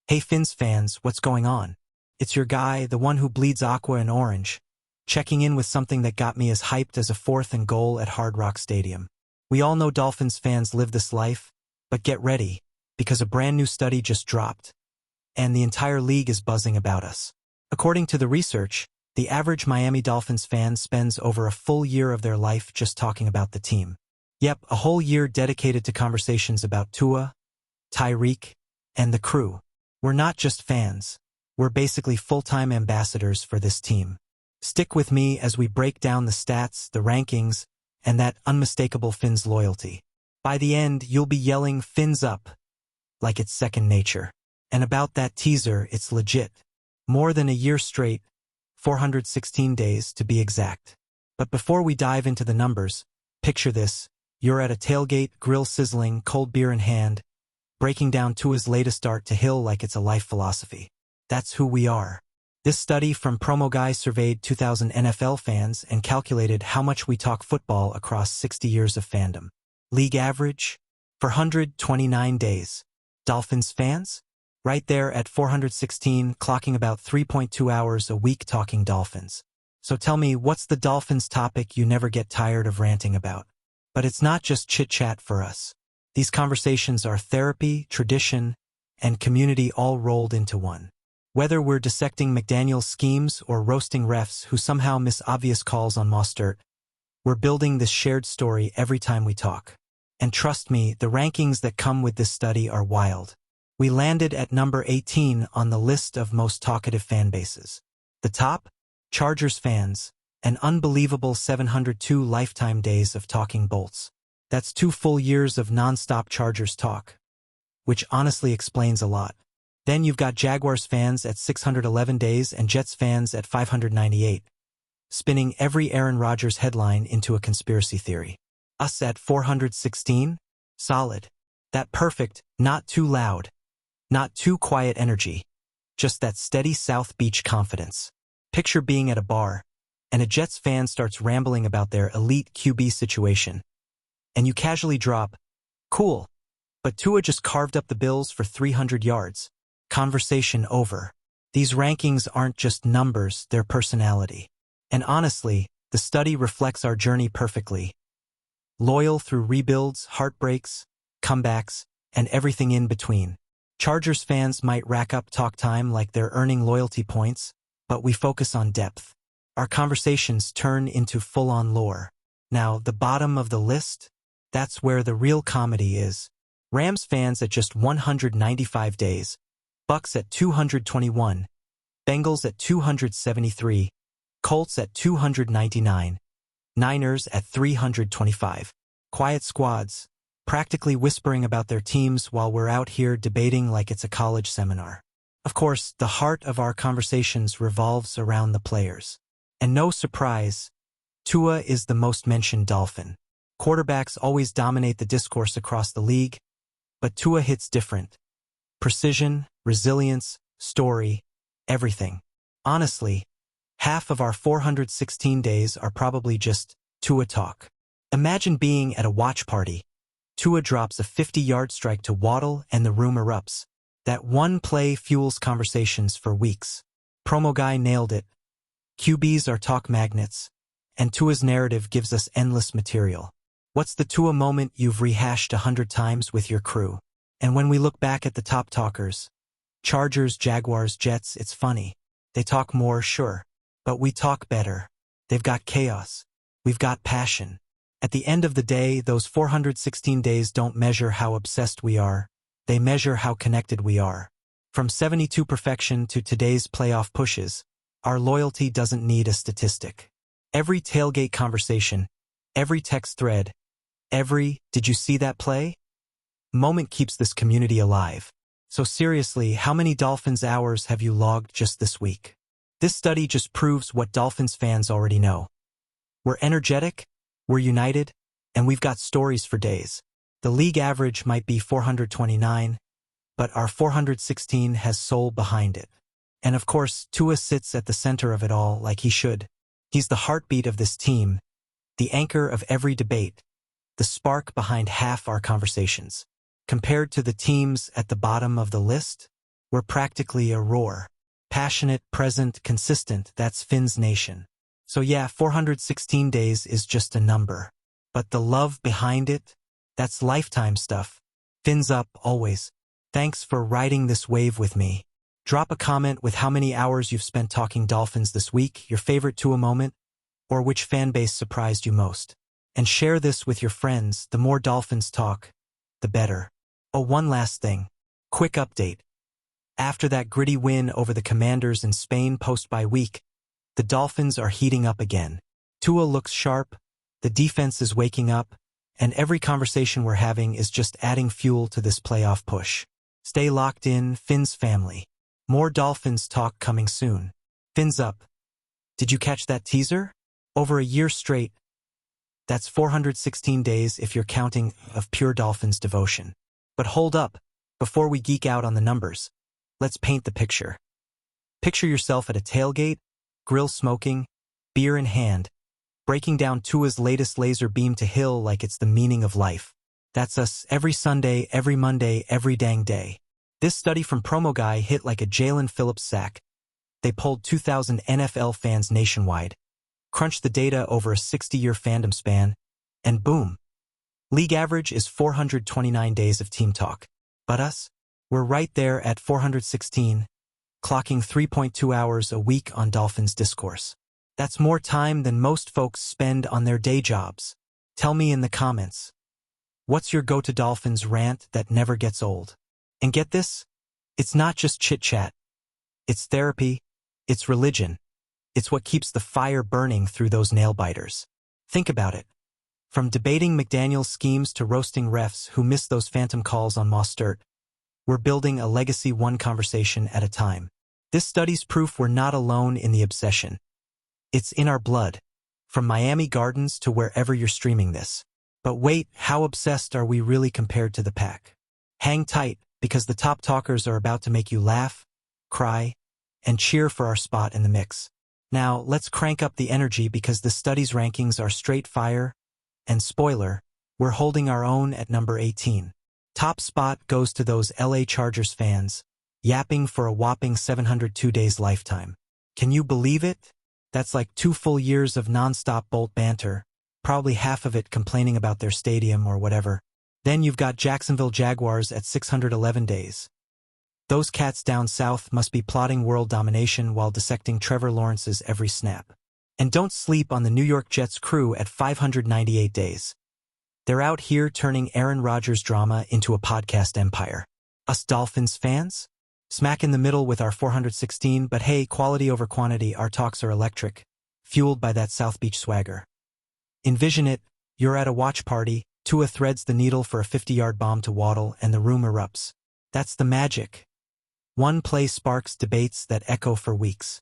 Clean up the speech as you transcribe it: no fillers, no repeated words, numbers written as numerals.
Hey Fins fans, what's going on? It's your guy, the one who bleeds aqua and orange, checking in with something that got me as hyped as a 4th and goal at Hard Rock Stadium. We all know Dolphins fans live this life, but get ready, because a brand new study just dropped, and the entire league is buzzing about us. According to the research, the average Miami Dolphins fan spends over a full year of their life just talking about the team. Yep, a whole year dedicated to conversations about Tua, Tyreek, and the crew. We're not just fans. We're basically full-time ambassadors for this team. Stick with me as we break down the stats, the rankings, and that unmistakable Fins loyalty. By the end, you'll be yelling Fins up, like it's second nature. And about that teaser, it's legit. More than a year straight, 416 days to be exact. But before we dive into the numbers, picture this. You're at a tailgate, grill sizzling, cold beer in hand, breaking down Tua's latest start to Hill like it's a life philosophy. That's who we are. This study from Promo Guy surveyed 2,000 NFL fans and calculated how much we talk football across 60 years of fandom. League average? 429 days. Dolphins fans? Right there at 416, clocking about 3.2 hours a week talking Dolphins. So tell me, what's the Dolphins topic you never get tired of ranting about? But it's not just chit-chat for us. These conversations are therapy, tradition, and community all rolled into one. Whether we're dissecting McDaniel's schemes or roasting refs who somehow miss obvious calls on Mostert, we're building this shared story every time we talk. And trust me, the rankings that come with this study are wild. We landed at number 18 on the list of most talkative fan bases. The top? Chargers fans, an unbelievable 702 lifetime days of talking Bolts. That's 2 full years of non-stop Chargers talk, which honestly explains a lot. Then you've got Jaguars fans at 611 days and Jets fans at 598, spinning every Aaron Rodgers headline into a conspiracy theory. Us at 416? Solid. That perfect, not too loud, not too quiet energy, just that steady South Beach confidence. Picture being at a bar, and a Jets fan starts rambling about their elite QB situation, and you casually drop, "Cool, but Tua just carved up the Bills for 300 yards. Conversation over. These rankings aren't just numbers, they're personality. And honestly, the study reflects our journey perfectly. Loyal through rebuilds, heartbreaks, comebacks, and everything in between. Chargers fans might rack up talk time like they're earning loyalty points, but we focus on depth. Our conversations turn into full-on lore. Now, the bottom of the list? That's where the real comedy is. Rams fans at just 195 days, Bucks at 221, Bengals at 273, Colts at 299, Niners at 325. Quiet squads, practically whispering about their teams while we're out here debating like it's a college seminar. Of course, the heart of our conversations revolves around the players. And no surprise, Tua is the most mentioned Dolphin. Quarterbacks always dominate the discourse across the league, but Tua hits different. Precision, resilience, story, everything. Honestly, half of our 416 days are probably just Tua talk. Imagine being at a watch party. Tua drops a 50-yard strike to Waddle and the room erupts. That one play fuels conversations for weeks. Promo Guy nailed it. QBs are talk magnets, and Tua's narrative gives us endless material. What's the Tua moment you've rehashed 100 times with your crew? And when we look back at the top talkers, Chargers, Jaguars, Jets, it's funny. They talk more, sure, but we talk better. They've got chaos. We've got passion. At the end of the day, those 416 days don't measure how obsessed we are. They measure how connected we are. From 72 perfection to today's playoff pushes, our loyalty doesn't need a statistic. Every tailgate conversation, every text thread, every "did you see that play?" moment keeps this community alive. So seriously, how many Dolphins hours have you logged just this week? This study just proves what Dolphins fans already know. We're energetic, we're united, and we've got stories for days. The league average might be 429, but our 416 has soul behind it. And of course, Tua sits at the center of it all like he should. He's the heartbeat of this team, the anchor of every debate, the spark behind half our conversations. Compared to the teams at the bottom of the list, We're practically a roar. Passionate, present, consistent, that's Fins Nation. So yeah, 416 days is just a number. But the love behind it? That's lifetime stuff. Fins up, always. Thanks for riding this wave with me. Drop a comment with how many hours you've spent talking Dolphins this week, your favorite Tua moment, or which fan base surprised you most. And share this with your friends. The more Dolphins talk, the better. Oh, one last thing. Quick update. After that gritty win over the Commanders in Spain post-bye week, the Dolphins are heating up again. Tua looks sharp, the defense is waking up, and every conversation we're having is just adding fuel to this playoff push. Stay locked in, Fins family. More Dolphins talk coming soon. Fins up. Did you catch that teaser? Over a year straight. That's 416 days if you're counting of pure Dolphins devotion. But hold up, before we geek out on the numbers, let's paint the picture. Picture yourself at a tailgate, grill smoking, beer in hand, breaking down Tua's latest laser beam to Hill like it's the meaning of life. That's us every Sunday, every Monday, every dang day. This study from Promo Guy hit like a Jalen Phillips sack. They polled 2,000 NFL fans nationwide, crunched the data over a 60-year fandom span, and boom. League average is 429 days of team talk. But us? We're right there at 416, clocking 3.2 hours a week on Dolphins discourse. That's more time than most folks spend on their day jobs. Tell me in the comments. What's your go-to Dolphins rant that never gets old? And get this? It's not just chit-chat. It's therapy. It's religion. It's what keeps the fire burning through those nail-biters. Think about it. From debating McDaniel's schemes to roasting refs who miss those phantom calls on Mostert, we're building a legacy one conversation at a time. This study's proof we're not alone in the obsession. It's in our blood, from Miami Gardens to wherever you're streaming this. But wait, how obsessed are we really compared to the pack? Hang tight, because the top talkers are about to make you laugh, cry, and cheer for our spot in the mix. Now, let's crank up the energy because the study's rankings are straight fire, and spoiler, we're holding our own at number 18. Top spot goes to those LA Chargers fans, yapping for a whopping 702 days lifetime. Can you believe it? That's like 2 full years of non-stop Bolt banter, probably half of it complaining about their stadium or whatever. Then you've got Jacksonville Jaguars at 611 days. Those cats down south must be plotting world domination while dissecting Trevor Lawrence's every snap. And don't sleep on the New York Jets crew at 598 days. They're out here turning Aaron Rodgers drama into a podcast empire. Us Dolphins fans? Smack in the middle with our 416, but hey, quality over quantity, our talks are electric, fueled by that South Beach swagger. Envision it, you're at a watch party, Tua threads the needle for a 50-yard bomb to Waddle, and the room erupts. That's the magic. One play sparks debates that echo for weeks.